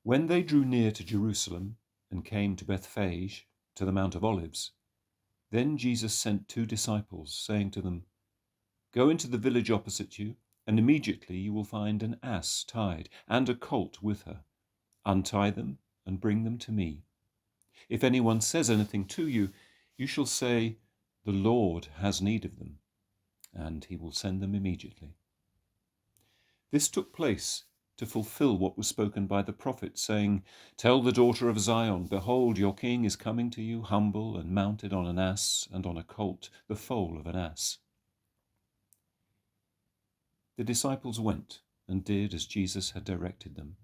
When they drew near to Jerusalem and came to Bethphage, to the Mount of Olives, then Jesus sent 2 disciples, saying to them, "Go into the village opposite you, and immediately you will find an ass tied and a colt with her. Untie them and bring them to me. If anyone says anything to you, you shall say, 'The Lord has need of them,' and he will send them immediately." This took place to fulfill what was spoken by the prophet, saying, "Tell the daughter of Zion, behold, your king is coming to you, humble and mounted on an ass and on a colt, the foal of an ass." The disciples went and did as Jesus had directed them.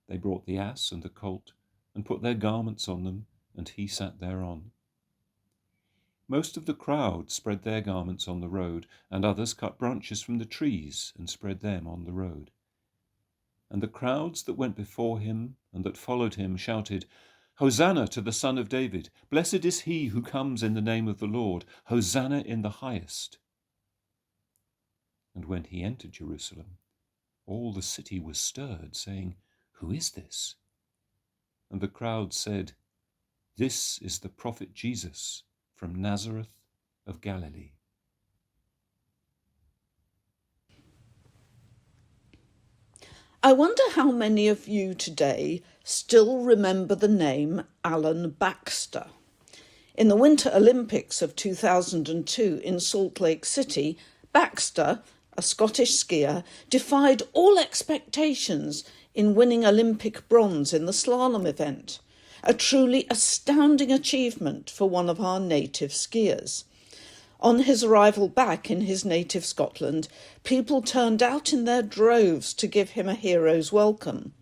They brought the ass and the colt and put their garments on them, and he sat thereon. Most of the crowd spread their garments on the road, and others cut branches from the trees and spread them on the road. And the crowds that went before him and that followed him shouted, "Hosanna to the Son of David! Blessed is he who comes in the name of the Lord! Hosanna in the highest!" And when he entered Jerusalem, all the city was stirred, saying, "Who is this?" And the crowd said, "This is the prophet Jesus from Nazareth of Galilee." I wonder how many of you today still remember the name Alan Baxter. In the Winter Olympics of 2002 in Salt Lake City, Baxter, a Scottish skier, defied all expectations in winning Olympic bronze in the slalom event, a truly astounding achievement for one of our native skiers. On his arrival back in his native Scotland, people turned out in their droves to give him a hero's welcome.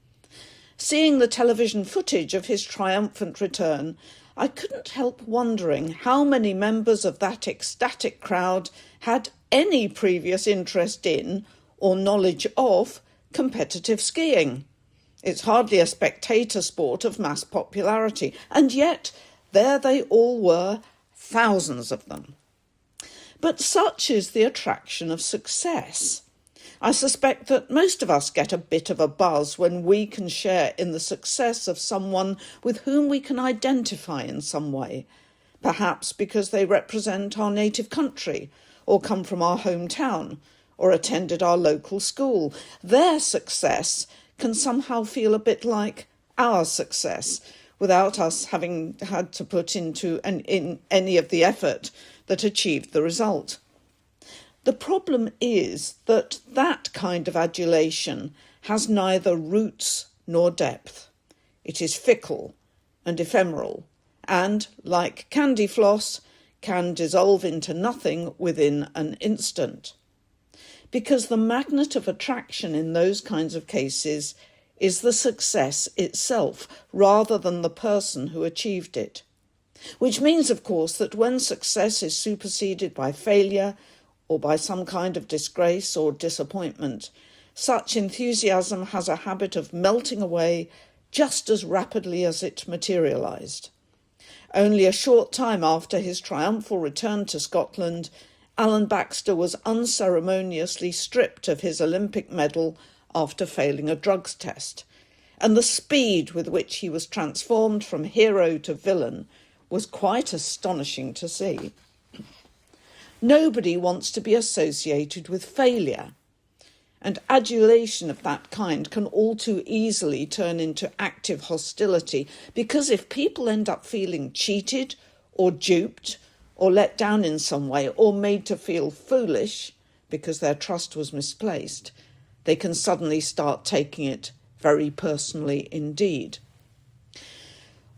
Seeing the television footage of his triumphant return, I couldn't help wondering how many members of that ecstatic crowd had any previous interest in or knowledge of competitive skiing. It's hardly a spectator sport of mass popularity, and yet there they all were, thousands of them. But such is the attraction of success. I suspect that most of us get a bit of a buzz when we can share in the success of someone with whom we can identify in some way, perhaps because they represent our native country, or come from our hometown, or attended our local school. Their success can somehow feel a bit like our success, without us having had to put into in any of the effort that achieved the result. The problem is that that kind of adulation has neither roots nor depth. It is fickle and ephemeral, and, like candy floss, can dissolve into nothing within an instant. Because the magnet of attraction in those kinds of cases is the success itself rather than the person who achieved it. Which means, of course, that when success is superseded by failure or by some kind of disgrace or disappointment, such enthusiasm has a habit of melting away just as rapidly as it materialised. Only a short time after his triumphal return to Scotland, Alan Baxter was unceremoniously stripped of his Olympic medal after failing a drugs test, and the speed with which he was transformed from hero to villain was quite astonishing to see. Nobody wants to be associated with failure, and adulation of that kind can all too easily turn into active hostility, because if people end up feeling cheated or duped or let down in some way or made to feel foolish because their trust was misplaced, they can suddenly start taking it very personally indeed.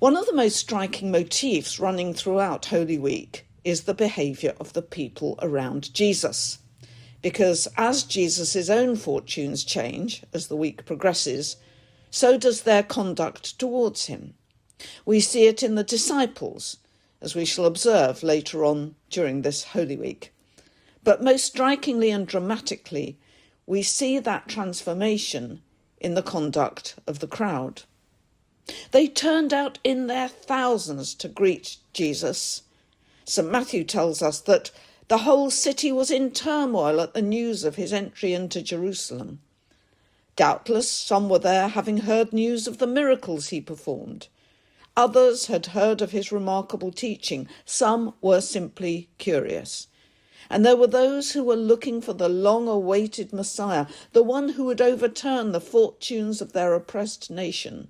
One of the most striking motifs running throughout Holy Week is the behaviour of the people around Jesus. Because as Jesus' own fortunes change as the week progresses, so does their conduct towards him. We see it in the disciples, as we shall observe later on during this Holy Week. But most strikingly and dramatically, we see that transformation in the conduct of the crowd. They turned out in their thousands to greet Jesus. St. Matthew tells us that the whole city was in turmoil at the news of his entry into Jerusalem. Doubtless some were there having heard news of the miracles he performed. Others had heard of his remarkable teaching. Some were simply curious. And there were those who were looking for the long-awaited Messiah, the one who would overturn the fortunes of their oppressed nation.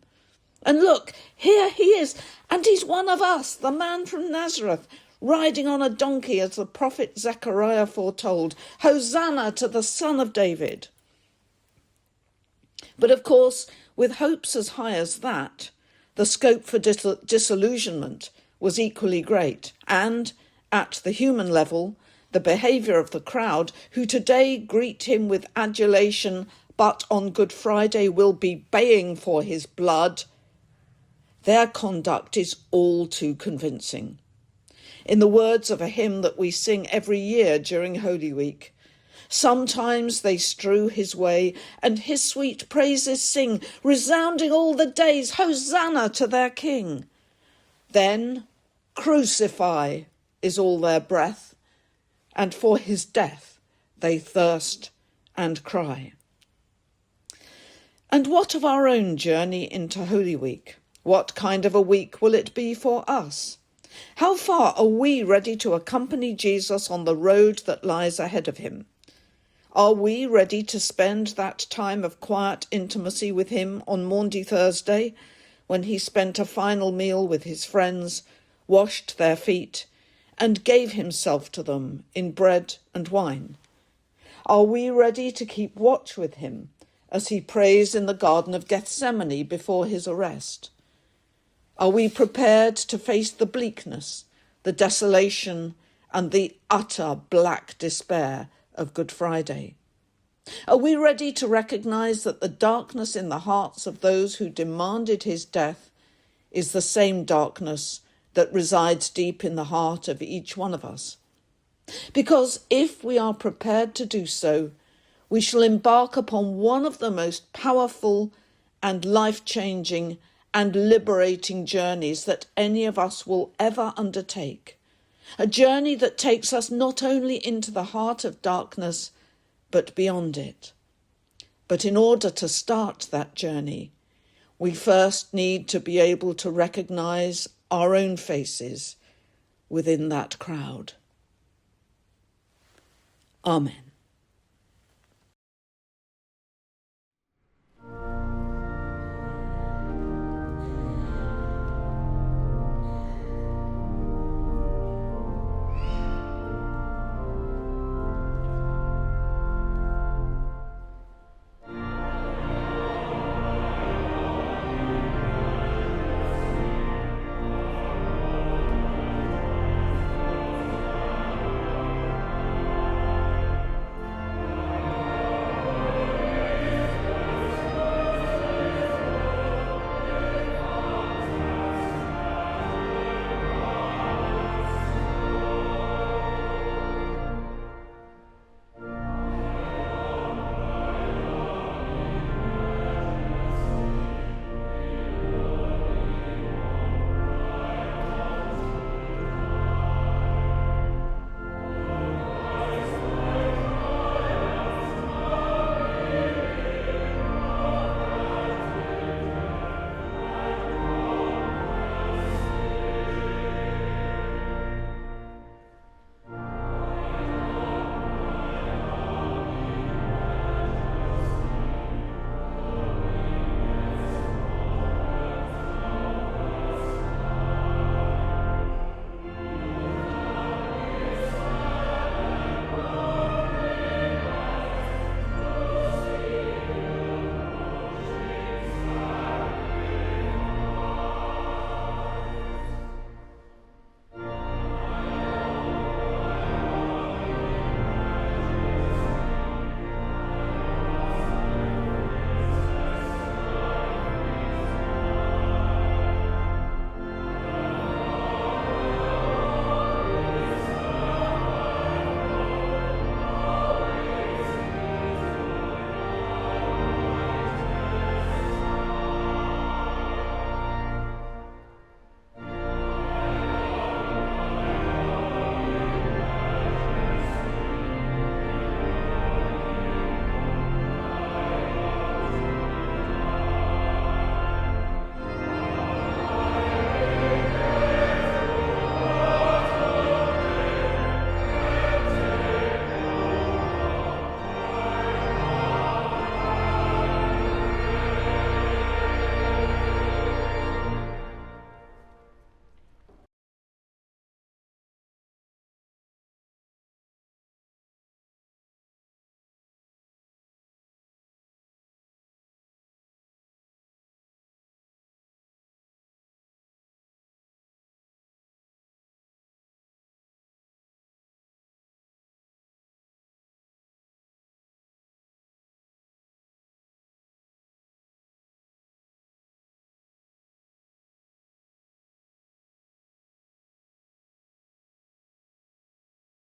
And look, here he is, and he's one of us, the man from Nazareth, riding on a donkey as the prophet Zechariah foretold. Hosanna to the Son of David. But of course, with hopes as high as that, the scope for disillusionment was equally great, and, at the human level, the behaviour of the crowd, who today greet him with adulation, but on Good Friday will be baying for his blood, their conduct is all too convincing. In the words of a hymn that we sing every year during Holy Week, sometimes they strew his way, and his sweet praises sing, resounding all the days, Hosanna to their King. Then, crucify is all their breath, and for his death they thirst and cry. And what of our own journey into Holy Week? What kind of a week will it be for us? How far are we ready to accompany Jesus on the road that lies ahead of him? Are we ready to spend that time of quiet intimacy with him on Maundy Thursday, when he spent a final meal with his friends, washed their feet, and gave himself to them in bread and wine? Are we ready to keep watch with him as he prays in the Garden of Gethsemane before his arrest? Are we prepared to face the bleakness, the desolation, and the utter black despair of Good Friday? Are we ready to recognise that the darkness in the hearts of those who demanded his death is the same darkness that resides deep in the heart of each one of us? Because if we are prepared to do so, we shall embark upon one of the most powerful and life-changing and liberating journeys that any of us will ever undertake. A journey that takes us not only into the heart of darkness, but beyond it. But in order to start that journey, we first need to be able to recognise our own faces within that crowd. Amen.